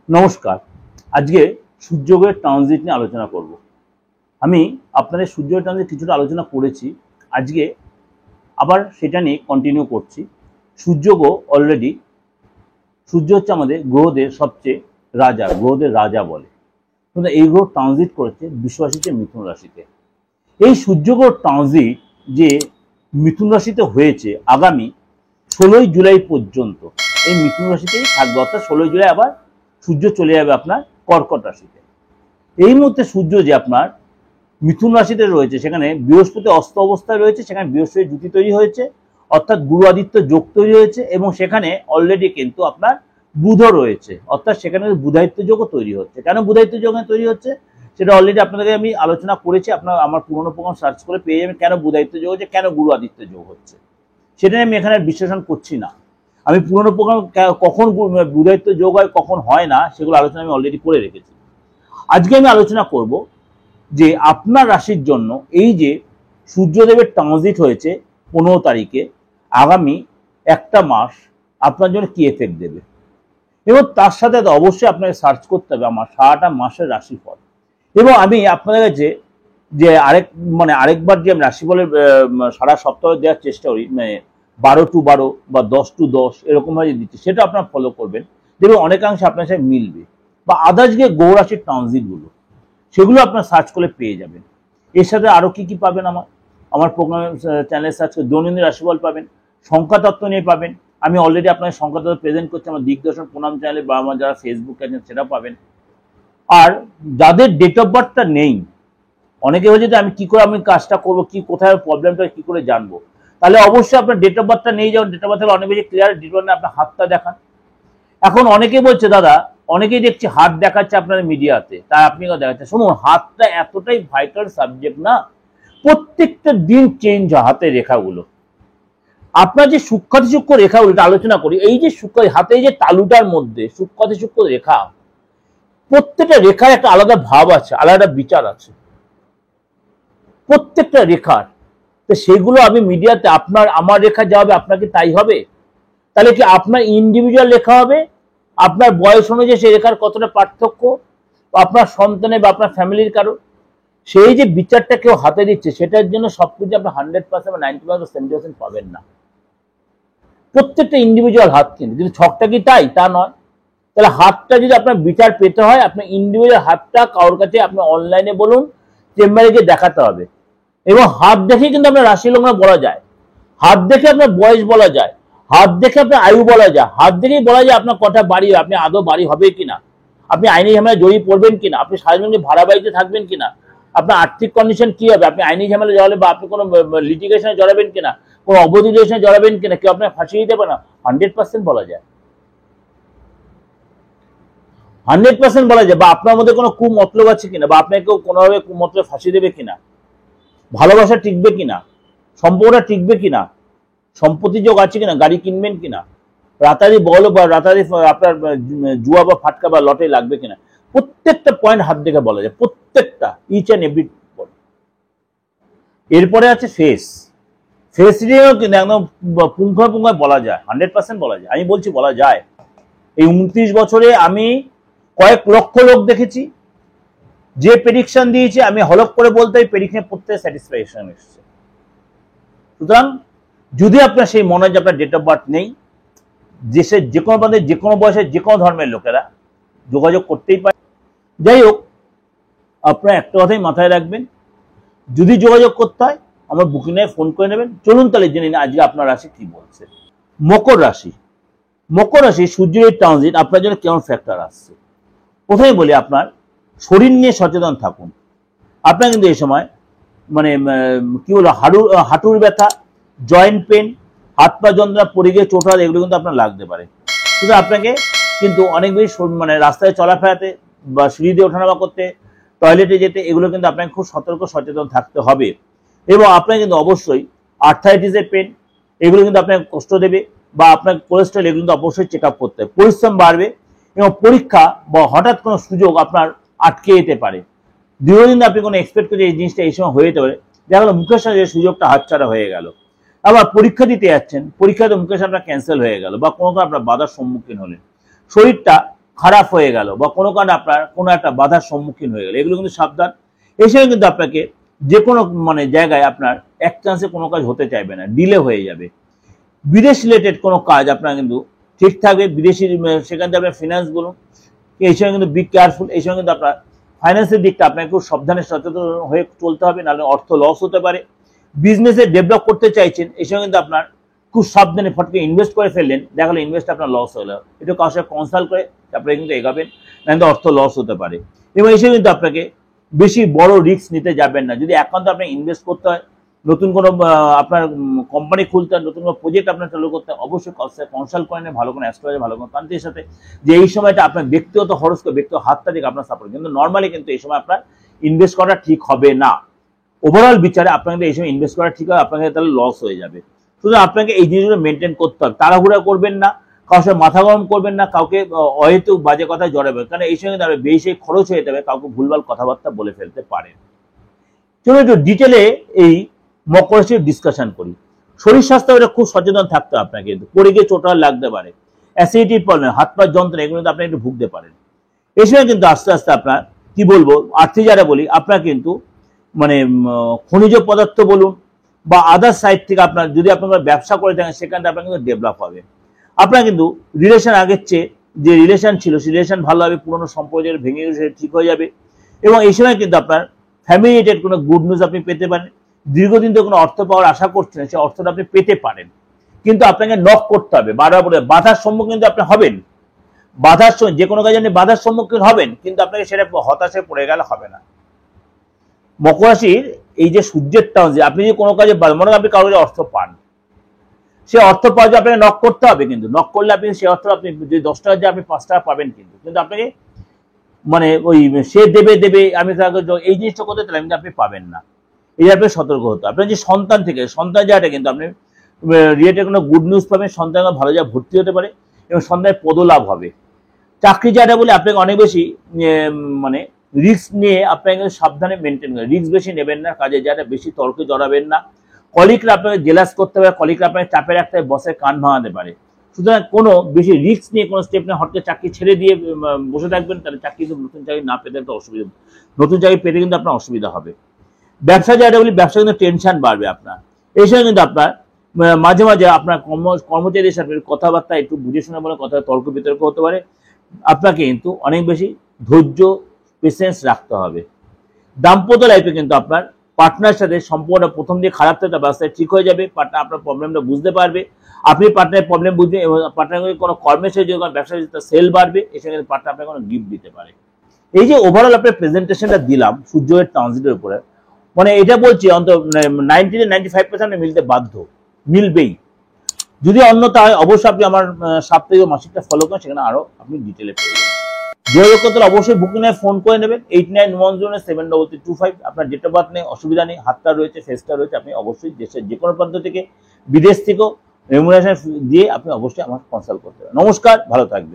নমস্কার। আজকে সূর্যগ্রহের ট্রানজিট নিয়ে আলোচনা করব। আমি আপনাদের সূর্যগ্রহের ট্রানজিট কিছুটা আলোচনা করেছি, আজকে আবার সেটা নিয়ে কন্টিনিউ করছি। সূর্যগ্রহ অলরেডি, সূর্য হচ্ছে আমাদের গ্রহদের সবচেয়ে রাজা, গ্রহদের রাজা বলে। কিন্তু এই গ্রহ ট্রানজিট করেছে বৃষরাশিতে, মিথুন রাশিতে। এই সূর্যগ্রহ ট্রানজিট যে মিথুন রাশিতে হয়েছে আগামী 16ই জুলাই পর্যন্ত এই মিথুন রাশিতেই থাকবে, অর্থাৎ 16ই জুলাই আবার সূর্য চলে যাবে আপনার কর্কট রাশিতে। এই মুহূর্তে সূর্য যে আপনার মিথুন রাশিতে রয়েছে, সেখানে বৃহস্পতি অস্ত অবস্থায় রয়েছে, সেখানে বৃহস্পতি জুতি তৈরি হয়েছে, অর্থাৎ গুরু আদিত্য যোগ তৈরি হয়েছে, এবং সেখানে অলরেডি কিন্তু আপনার বুধ রয়েছে, অর্থাৎ সেখানে বুধাদিত্য যোগও তৈরি হচ্ছে। কেন বুধাদিত্য যোগ তৈরি হচ্ছে সেটা অলরেডি আপনাদেরকে আমি আলোচনা করেছি। আপনার আমার পুরোনো প্রোগ্রাম সার্চ করে পেয়ে যাবেন কেন বুধাদিত্য যোগ হচ্ছে, কেন গুরু আদিত্য যোগ হচ্ছে। সেটা আমি এখানে বিশ্লেষণ করছি না। আমি পুরোনো প্রোগ্রাম কখন বুধাদিত্য যোগ হয় কখন হয় না সেগুলো আলোচনা আমি অলরেডি করে রেখেছি। আজকে আমি আলোচনা করব যে আপনার রাশির জন্য এই যে সূর্যদেবের ট্রানজিট হয়েছে 15 তারিখে, আগামী একটা মাস আপনার জন্য কি এফেক্ট দেবে, এবং তার সাথে অবশ্যই আপনাকে সার্চ করতে হবে আমার সারাটা মাসের রাশিফল। এবং আমি আপনাদের কাছে যে আরেকবার যে আমি রাশিফলের সারা সপ্তাহ দেওয়ার চেষ্টা করি, 12 to 12 বা 10 to 10 এরকমভাবে দিচ্ছি, সেটা আপনারা ফলো করবেন, দেখবেন অনেকাংশে আপনার সাথে মিলবে। বা আদার্স যে গ্রহ রাশির ট্রানজিটগুলো সেগুলো আপনার সার্চ করে পেয়ে যাবেন। এর সাথে আরও কি কি পাবেন, আমার প্রোগ্রাম চ্যানেলে সার্চ করে দৈনন্দিন রাশিফল পাবেন, সংখ্যাতত্ত্ব নিয়ে পাবেন। আমি অলরেডি আপনার সংখ্যাতত্ত্ব প্রেজেন্ট করছি আমার দিগদর্শন প্রণাম চ্যানেলে, বা আমার যারা ফেসবুক আছেন সেটা পাবেন। আর যাদের ডেট অফ বার্থটা নেই, অনেকে হয়েছে যে আমি কি করে আমি কাজটা করবো, কি কোথায় প্রবলেমটা কি করে জানবো, তাহলে অবশ্যই আপনার ডেট অফ বার্থটা নেই। যেমন ডেট অফ বার্থ অনেক বেশি ক্লিয়ার ডিটেল না, আপনার হাতটা দেখান। এখন অনেকে বলছে দাদা, অনেকেই দেখছি হাত দেখাচ্ছে আপনার মিডিয়াতে, তাই আপনি দেখাচ্ছে। শুনুন, হাতটা এতটাই ভাইটাল সাবজেক্ট না, প্রত্যেকটা দিন চেঞ্জ হয় হাতের রেখাগুলো। আপনার যে সূক্ষ্মাতি সূক্ষ্ম রেখাগুলো আলোচনা করি, এই যে সূক্ষ্ম হাতে যে তালুটার মধ্যে সূক্ষ্মাতি সূক্ষ্ম রেখা, প্রত্যেকটা রেখার একটা আলাদা ভাব আছে, আলাদা বিচার আছে প্রত্যেকটা রেখার। তো সেগুলো আমি মিডিয়াতে আমার রেখা যা হবে আপনাকে তাই হবে? তাহলে কি আপনার ইন্ডিভিজুয়াল লেখা হবে, আপনার বয়স অনুযায়ী সেই রেখার কতটা পার্থক্য, আপনার সন্তানের বা আপনার ফ্যামিলির কারো, সেই যে বিচারটা কেউ হাতে দিচ্ছে, সেটার জন্য সবকিছু আপনার 100% বা 90% 70% পাবেন না। প্রত্যেকটা ইন্ডিভিজুয়াল হাত কিন্তু, কিন্তু ছকটা কি তাই? তা নয়। তাহলে হাতটা যদি আপনার বিচার পেতে হয়, আপনার ইন্ডিভিজুয়াল হাতটা কারোর কাছে আপনি অনলাইনে বলুন, চেম্বারে গিয়ে দেখাতে হবে। এবং হাত দেখে কিন্তু আপনার রাশি লগ্ন বলা যায়, হাত দেখে আপনার বয়স বলা যায়, হাত দেখে আপনার আয়ু বলা যায়, হাত দেখেই বলা যায় আপনার কটা বাড়ি, আপনি আদৌ বাড়ি হবে কিনা, আপনি আইনি ঝামেলা জড়িয়ে পড়বেন কিনা, আপনি সারাজীবন ভাড়া বাড়িতে থাকবেন কিনা, আপনার আর্থিক কন্ডিশন কি হবে, আপনি আইনি ঝামেলা জড়ালে বা আপনি কোনো লিটিগেশনে জড়াবেন কিনা, কোনো অবৈধ রিলেশনে জড়াবেন কিনা, কেউ আপনার ফাঁসিয়ে দেবে না, 100% বলা যায়। 100% বলা যায়। বা আপনার মধ্যে কোনো কুমতলব আছে কিনা, বা আপনাকে কেউ কোনোভাবে কুমতলবে ফাঁসি দেবে কিনা, ভালোবাসা টিকবে কিনা, সম্পর্কটা টিকবে কিনা, সম্পত্তি যোগ আছে কিনা, গাড়ি কিনবেন কিনা, রাতারি বল বা রাতারি আপনার জুয়া বা ফাটকা বা লটে লাগবে কিনা, প্রত্যেকটা পয়েন্ট হাত দেখে বলা যায়, প্রত্যেকটা ইচ অ্যান্ড এভরি। এরপরে আছে ফেস। ফেস নিয়েও কিন্তু একদম পুঙ্খানুপুঙ্খায় বলা যায়, 100% বলা যায়। আমি বলছি বলা যায়। এই 29 বছরে আমি কয়েক লক্ষ লোক দেখেছি, যে প্রেডিকশন দিয়েছে আমি হলক করে বলতে এই প্রেডিকশন প্রত্যেক স্যাটিসফ্যাকশন এসেছে। সুতরাং যদি আপনার সেই মনে হয় যে আপনার ডেট অফ বার্থ নেই, দেশের যে কোনো প্রান্তে যে কোনো বয়সের যে কোনো ধর্মের লোকেরা যোগাযোগ করতেই পারে। যাই হোক, আপনারা একটা কথাই মাথায় রাখবেন, যদি যোগাযোগ করতে হয় আমার বুকিংয়ে ফোন করে নেবেন। চলুন তাহলে জেনে নিন আজকে আপনার রাশি কি বলছে। মকর রাশি। মকর রাশি সূর্যের ট্রানজিট আপনার জন্য কেমন ফ্যাক্টর আসছে। প্রথমে বলি, আপনার শরীর নিয়ে সচেতন থাকুন। আপনার কিন্তু এই সময় কি বলবো, হাঁটুর ব্যথা, জয়েন্ট পেন, হাত পা যন্ত্রণা, পড়ে গিয়ে চোট, এগুলো কিন্তু আপনার লাগতে পারে। কিন্তু আপনাকে কিন্তু অনেক বেশি রাস্তায় চলাফেরাতে বা সিঁড়ি দিয়ে ওঠানামা করতে, টয়লেটে যেতে, এগুলো কিন্তু আপনাকে খুব সতর্ক সচেতন থাকতে হবে। এবং আপনাকে কিন্তু অবশ্যই আর্থারাইটিসের পেন, এগুলো কিন্তু আপনাকে কষ্ট দেবে, বা আপনার কোলেস্ট্রল, এগুলো কিন্তু অবশ্যই চেক আপ করতে হবে। পরিশ্রম বাড়বে, এবং পরীক্ষা বা হঠাৎ কোনো সুযোগ আপনার আটকে যেতে পারে। দীর্ঘদিন আপনি কোনো এক্সপেক্ট করে এই জিনিসটা এই সময় হয়ে যেতে পারে, দেখা গেলো মুখের সাথে সুযোগটা হাতছাড়া হয়ে গেল। আবার পরীক্ষা দিতে যাচ্ছেন, পরীক্ষাতে মুখের সাথে আপনার ক্যান্সেল হয়ে গেল, বা কোনো আপনার বাধার সম্মুখীন হলেন। শরীরটা খারাপ হয়ে গেল বা কোনো কারণে আপনার কোনো একটা বাধার সম্মুখীন হয়ে গেল, এগুলো কিন্তু সাবধান। এই সময় কিন্তু আপনাকে যে কোনো জায়গায় আপনার এক চান্সে কোনো কাজ হতে চাইবে না, ডিলে হয়ে যাবে। বিদেশ রিলেটেড কোনো কাজ আপনার কিন্তু ঠিক থাকবে, বিদেশি সেখান থেকে আপনার ফিনান্স বলুন, এই সময় কিন্তু বি কেয়ারফুল। এই সময় কিন্তু আপনার ফাইন্যান্সের দিকটা আপনাকে খুব সাবধানে সচেতন হয়ে চলতে হবে, নাহলে অর্থ লস হতে পারে। বিজনেসে ডেভেলপ করতে চাইছেন, এই সময় কিন্তু আপনার খুব সাবধানে ফটকে ইনভেস্ট করে ফেললেন, দেখালো ইনভেস্ট আপনার লস হলো, একটু কারোর সাথে কনসাল্ট করে তারপরে কিন্তু এগাবেন, নাহলে অর্থ লস হতে পারে। এবং এই সময় কিন্তু আপনাকে বেশি বড় রিস্ক নিতে যাবেন না। যদি একান্ত আপনাকে ইনভেস্ট করতে হয়, নতুন কোনো আপনার কোম্পানি খুলতে হয়, নতুন কোনো প্রজেক্ট আপনার চালু করতে হয়, অবশ্যই কনসাল্ট করে নেন ভালো কোনো অ্যাস্ট্রোলজার, ভালো কোনো তান্ত্রিকের সাথে, যে এই সময়টা আপনার ব্যক্তিগত হরস্কোপ, ব্যক্তিগত হাতটা দিকে আপনার সাপোর্ট। কিন্তু নর্মালি কিন্তু এই সময় আপনার ইনভেস্ট করা ঠিক হবে না। ওভারঅল বিচারে আপনাকে এই সময় ইনভেস্ট করা ঠিক হবে, আপনাকে তাহলে লস হয়ে যাবে। সুতরাং আপনাকে এই জিনিসগুলো মেনটেন করতে হবে, তাড়াহুড়া করবেন না, কারোর সাথে মাথা গরম করবেন না, কাউকে অহেতুক বাজে কথায় জড়াবেন, কারণ এই সময় তাহলে বেশি খরচ হয়ে যাবে, কাউকে ভুলভাল কথাবার্তা বলে ফেলতে পারেন। চলুন একটু ডিটেলে এই মকর রাশির ডিসকাশন করি। শরীর স্বাস্থ্য খুব সচেতন থাকতে হবে আপনাকে, কিন্তু পড়ে গিয়ে চোট লাগতে পারে, অ্যাসিডিটির প্রবলেম, হাত পা যন্ত্রণা, এগুলো আপনি একটু ভুগতে পারেন। এই সময় কিন্তু আস্তে আস্তে আপনার কি বলবো, আর্থিক যারা বলি, আপনার কিন্তু খনিজ পদার্থ বলুন বা আদার সাইড থেকে আপনার যদি আপনার ব্যবসা করে থাকেন, সেখানে আপনার কিন্তু ডেভেলপ হবে। আপনার কিন্তু রিলেশন আগের চেয়ে যে রিলেশন ছিল, সেই রিলেশন ভালো হবে, পুরোনো সম্পর্ক ভেঙে গেলে সেটা ঠিক হয়ে যাবে। এবং এই সময় কিন্তু আপনার ফ্যামিলি রিলেটেড কোনো গুড নিউজ আপনি পেতে পারেন। দীর্ঘদিন ধরে কোনো অর্থ পাওয়ার আশা করছেন, সেই অর্থটা আপনি পেতে পারেন, কিন্তু আপনাকে নক করতে হবে বারবার বলে। বাধার সম্মুখীন কিন্তু আপনি হবেন, বাধার যে কোনো কাজে আপনি বাধার সম্মুখীন হবেন, কিন্তু আপনাকে সেটা হতাশে পড়ে গেলে হবে না। মকর রাশির এই যে সূর্যের টান, যে আপনি যদি কোনো কাজে মনে করেন আপনি কারোর অর্থ পান, সে অর্থ পাওয়ার জন্য আপনাকে নক করতে হবে, কিন্তু নক করলে আপনি সে অর্থ আপনি যদি 10 টাকা দিয়ে আপনি 5 টাকা পাবেন, কিন্তু আপনাকে ওই সে দেবে আমি এই জিনিসটা করতে চাইলাম, কিন্তু আপনি পাবেন না। এই আপনি সতর্ক হতে। আপনার যে সন্তান থেকে সন্তান জায়গাটা কিন্তু আপনি রিলেটেড কোনো গুড নিউজ পাবেন, সন্তান ভালো জায়গায় ভর্তি হতে পারে এবং সন্তানের পদলাভ হবে। চাকরি জায়গাটা বলে আপনাকে অনেক বেশি রিস্ক নিয়ে আপনাকে সাবধানে মেনটেন করেন, রিস্ক বেশি নেবেন না, কাজে যারা বেশি তর্কে জড়াবেন না। কলিগরা আপনাকে জেলাস করতে পারে, কলিগরা আপনাকে চাপে রাখতে হবে, বসের কান ভাঙাতে পারে। সুতরাং কোনো বেশি রিস্ক নিয়ে কোনো স্টেপ নিয়ে হঠাৎ চাকরি ছেড়ে দিয়ে বসে থাকবেন, তাহলে চাকরি কিন্তু নতুন চাকরি না পেতে একটা অসুবিধা, নতুন চাকরি পেতে কিন্তু আপনার অসুবিধা হবে। ব্যবসা জায়গাটা বলি, ব্যবসা কিন্তু টেনশন বাড়বে আপনার। এই সময় কিন্তু আপনার মাঝে মাঝে আপনার কর্মচারীদের সাথে কথাবার্তা একটু বুঝে শুনে বলে কথা, তর্ক বিতর্ক হতে পারে। আপনাকে কিন্তু অনেক বেশি ধৈর্য পেশেন্স রাখতে হবে। দাম্পত্য লাইফে কিন্তু আপনার পার্টনার সাথে সম্পর্কটা প্রথম দিয়ে খারাপ থাকতে ব্যবস্থায় ঠিক হয়ে যাবে, পার্টনার আপনার প্রবলেমটা বুঝতে পারবে, আপনি পার্টনারের প্রবলেম বুঝবেন, এবং পার্টনার কোনো কর্মের সাথে যদি কোনো ব্যবসা সেল বাড়বে, এসে পার্টনার আপনাকে কোনো গিফট দিতে পারে। এই যে ওভারঅল আপনার প্রেজেন্টেশনটা দিলাম সূর্যের ট্রানজিটের উপরে, এটা বলছি অন্তত 90-95% মিলতে বাধ্য, মিলবেই। যদি অন্যতা হয় অবশ্যই আপনি আমার সাপ্তাহিক মাসিকটা ফলো করেন, সেখানে আরো আপনি ডিটেলে পেয়ে যাবেন। যোগাযোগ করতে হলে অবশ্যই বুকিং ফোন করে নেবেন 8910733325। আপনার ডেট অফ বার্থ নেই, অসুবিধা নেই, হাতটা রয়েছে, ফেসটা রয়েছে, আপনি অবশ্যই দেশের যে কোনো প্রান্ত থেকে, বিদেশ থেকেও রেমুনারেশন দিয়ে আপনি অবশ্যই আমার কনসাল্ট করতে পারেন। নমস্কার, ভালো থাকবেন।